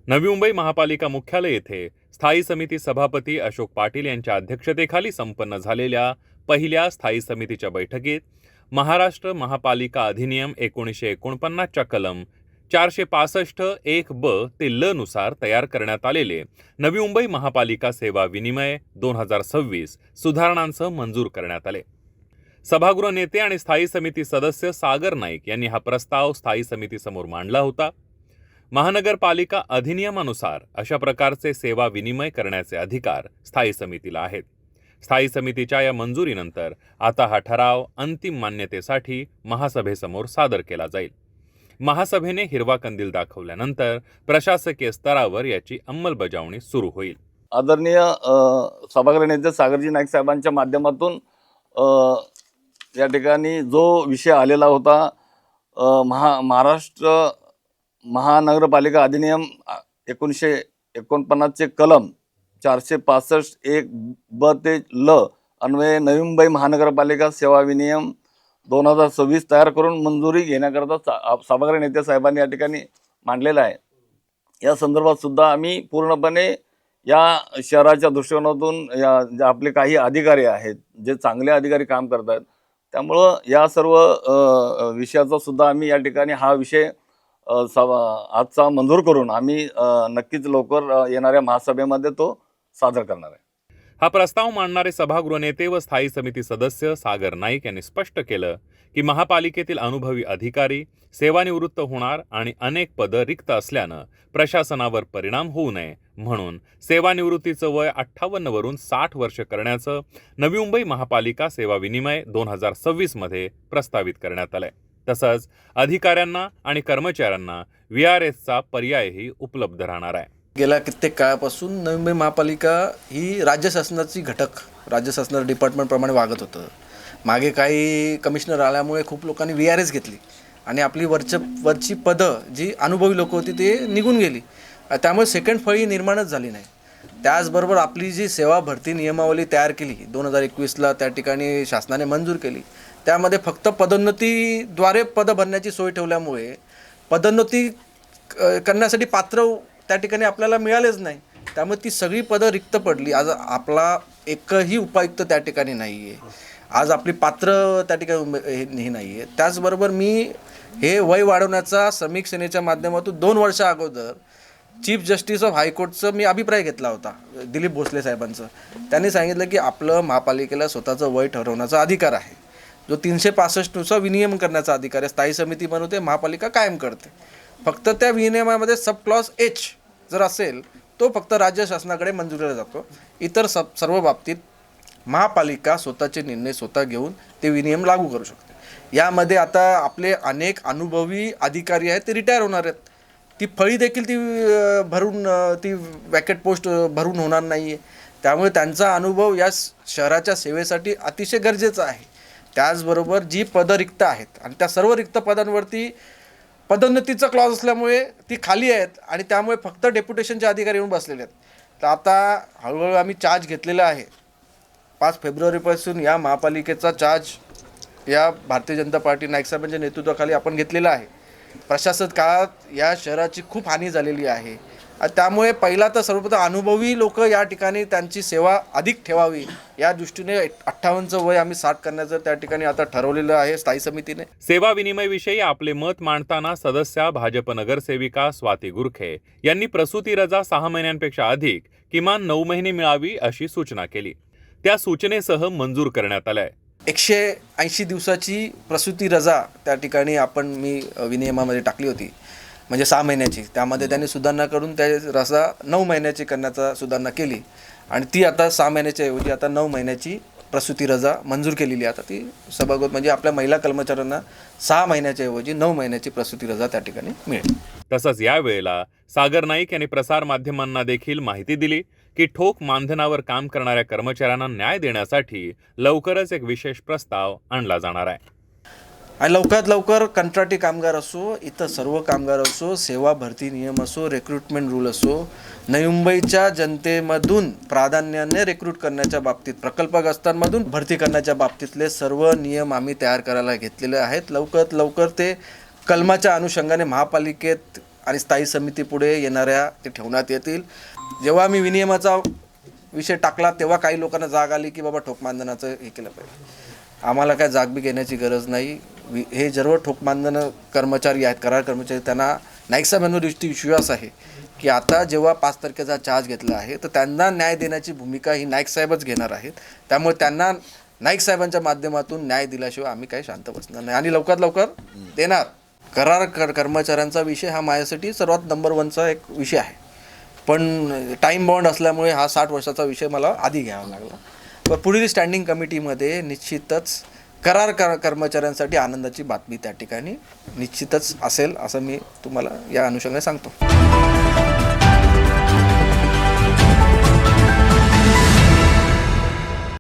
नवी मुंबई महापालिका मुख्यालय येथे स्थायी समिती सभापती अशोक पाटील यांच्या अध्यक्षतेखाली संपन्न झालेल्या पहिल्या स्थायी समितीच्या बैठकीत महाराष्ट्र महापालिका अधिनियम 1949च्या कलम 465(1) ते ल नुसार तयार करण्यात आलेले नवी मुंबई महापालिका सेवा विनिमय 2026 सुधारणांसह मंजूर करण्यात आले। सभागृह नेते आणि स्थायी समिती सदस्य सागर नाईक यांनी हा प्रस्ताव स्थायी समितीसमोर मांडला होता। महानगरपालिका अधिनियमानुसार अशा प्रकारचे सेवा विनिमय करण्याचे अधिकार स्थायी समितीला आहेत। स्थायी समितीच्या या मंजुरीनंतर आता हा ठराव अंतिम मान्यतेसाठी महासभेसमोर सादर केला जाईल। महासभेने हिरवा कंदील दाखवल्यानंतर प्रशासकीय स्तरावर याची अंमलबजावणी सुरू होईल। आदरणीय सभागृह नेते सागरजी नाईक साहेबांच्या माध्यमातून या ठिकाणी जो विषय आलेला होता, महाराष्ट्र महानगरपालिका अधिनियम 1949चे कलम 465(1) ते ल अन्वये नवी मुंबई महानगरपालिका सेवा विनियम 2026 तयार करून मंजुरी घेण्याकरता सभागृह नेते साहेबांनी या ठिकाणी मांडलेला आहे। या संदर्भात सुद्धा आम्ही पूर्णपणे या शहराच्या दृष्टिकोनातून जे आपले काही अधिकारी आहेत, जे चांगले अधिकारी काम करत आहेत, त्यामुळं या सर्व विषयाचा सुद्धा आम्ही या ठिकाणी हा विषय आजचा मंजूर करून आम्ही नक्कीच लवकर येणाऱ्या महासभेमध्ये तो सादर करणार आहे। हा प्रस्ताव मांडणारे सभागृह नेते व स्थायी समिती सदस्य सागर नाईक यांनी स्पष्ट केलं की महापालिकेतील अनुभवी अधिकारी सेवानिवृत्त होणार आणि अनेक पदं रिक्त असल्यानं प्रशासनावर परिणाम होऊ नये म्हणून सेवानिवृत्तीचं वय 58 वरून 60 वर्ष करण्याचं नवी मुंबई महापालिका सेवा विनिमय 2026 मध्ये प्रस्तावित करण्यात आलंय। तसंच अधिकाऱ्यांना आणि कर्मचाऱ्यांना VRSचा पर्यायही उपलब्ध राहणार आहे। गेल्या कित्येक काळापासून नवी मुंबई महापालिका ही राज्य शासनाची घटक राज्य शासनाच्या डिपार्टमेंटप्रमाणे वागत होतं। मागे काही कमिशनर आल्यामुळे खूप लोकांनी VRS घेतली आणि आपली वरची पदं जी अनुभवी लोक होती ते निघून गेली, त्यामुळे सेकंड फळी निर्माणच झाली नाही। त्याचबरोबर आपली जी सेवा भरती नियमावली तयार केली 2021ला त्या ठिकाणी शासनाने मंजूर केली, त्यामध्ये फक्त पदोन्नतीद्वारे पदं भरण्याची सोय ठेवल्यामुळे पदोन्नती करण्यासाठी पात्र त्या ठिकाणी आपल्याला मिळालेच नाही, त्यामुळे ती सगळी पदं रिक्त पडली। आज आपला एकही उपायुक्त त्या ठिकाणी नाही आहे, आज आपली पात्र त्या ठिकाणी हे नाही आहे। त्याचबरोबर मी हे वय वाढवण्याचा श्रमिक सेनेच्या माध्यमातून 2 वर्षा अगोदर चीफ जस्टिस ऑफ हायकोर्टचं मी अभिप्राय घेतला होता, दिलीप भोसले साहेबांचं। त्यांनी सांगितलं की आपलं महापालिकेला स्वतःचं वय ठरवण्याचा अधिकार आहे, जो 365 नुसार विनियम करण्याचा अधिकार आहे। स्थायी समिती बनवते, महापालिका कायम करते। फक्त त्या विनियमामध्ये सब क्लॉज H जर असेल तो फक्त राज्य शासनाकडे मंजुरीला जातो। इतर सर्व बाबतीत महापालिका स्वतःचे निर्णय स्वतः घेऊन ते विनियम लागू करू शकते। यामध्ये आता आपले अनेक अनुभवी अधिकारी आहेत, ते रिटायर होणार आहेत, ती फळी देखील ती वॅकेट पोस्ट भरून होणार नाही आहे, त्यामुळे त्यांचा अनुभव या शहराच्या सेवेसाठी अतिशय गरजेचा आहे। त्याचबरोबर जी पदं रिक्त आहेत आणि त्या सर्व रिक्त पदांवरती पदोन्नतीचा क्लॉज असल्यामुळे ती खाली आहेत आणि त्यामुळे फक्त डेप्युटेशनचे अधिकारी येऊन बसलेले आहेत। तर आता हळूहळू आम्ही चार्ज घेतलेला आहे। 5 फेब्रुवारीपासून या महापालिकेचा चार्ज या भारतीय जनता पार्टी नाईक साहेबांच्या नेतृत्वाखाली आपण घेतलेला आहे। प्रशासक काळात या शहराची खूप हानी झालेली आहे, त्यामुळे पहिला तर सर्वप्रथम अनुभवी लोक या ठिकाणी त्यांची सेवा अधिक ठेवावी या दृष्टीने 58चं वय आम्ही 60 करण्याचं त्या ठिकाणी आता ठरवलेलं आहे स्थायी समितीने। सेवा विनिमय विषयी आपले मत मांडताना सदस्या भाजप नगरसेविका स्वाती गुरखे यांनी प्रसूती रजा 6 महिन्यांपेक्षा अधिक किमान 9 महिने मिळावी अशी सूचना केली। त्या सूचनेसह मंजूर करण्यात आलाय। 180 दिवसाची प्रसूती रजा त्या ठिकाणी मी विनियमामध्ये टाकली होती, म्हणजे 6 महिन्याची। त्यामध्ये त्यांनी सुधारणा करून त्या रजा 9 महिन्याची करण्याचा सुधारणा केली आणि ती आता 6 महिन्याच्या ऐवजी आता 9 महिन्याची प्रसूती रजा मंजूर केलेली आहे। आता ती सभागृहात म्हणजे आपल्या महिला कर्मचाऱ्यांना 6 महिन्याच्या ऐवजी 9 महिन्याची प्रसूती रजा त्या ठिकाणी मिळेल। तसंच यावेळेला सागर नाईक यांनी प्रसार माध्यमांना देखील माहिती दिली की ठोक मानधनावर काम करणाऱ्या कर्मचाऱ्यांना न्याय देण्यासाठी लवकरच एक विशेष प्रस्ताव आणला जाणार आहे आणि लवकरात लवकर कंत्राटी कामगार असो, इतर सर्व कामगार असो, सेवा भरती नियम असो, रिक्रुटमेंट रूल असो, नवी मुंबईच्या जनतेमधून प्राधान्याने रिक्रूट करण्याच्या बाबतीत, प्रकल्पग्रस्तांमधून भरती करण्याच्या बाबतीतले सर्व नियम आम्ही तयार करायला घेतलेले आहेत। लवकरात लवकर ते कलमाच्या अनुषंगाने महापालिकेत आणि स्थायी समितीपुढे येणाऱ्या ते ठेवण्यात येतील. जेव्हा आम्ही विनियमाचा विषय टाकला तेव्हा काही लोकांना जाग आली की बाबा ठोक मानधनाचं हे केलं पाहिजे. आम्हाला काय जागबी घेण्याची गरज नाही. हे सर्व ठोक मानधन कर्मचारी आहेत, करार कर्मचारी, त्यांना नाईक साहेबांवर विश्वास आहे की आता जेव्हा 5 तारखेचा चार्ज घेतला आहे तर त्यांना न्याय देण्याची भूमिका ही नाईक साहेबच घेणार आहेत. त्यामुळे त्यांना नाईक साहेबांच्या माध्यमातून न्याय दिल्याशिवाय आम्ही काही शांत बसणार नाही आणि लवकरात लवकर देणार. करार कर्मचाऱ्यांचा विषय हा माझ्यासाठी सर्वात नंबर 1चा एक विषय आहे. पण टाईम बाउंड असल्यामुळे हा 60 वर्षाचा विषय मला आधी घ्यावा लागला. पण पुढील स्टँडिंग कमिटीमध्ये निश्चितच करार कर्मचाऱ्यांसाठी आनंदाची बातमी त्या ठिकाणी निश्चितच असेल असं मी तुम्हाला या अनुषंगाने सांगतो.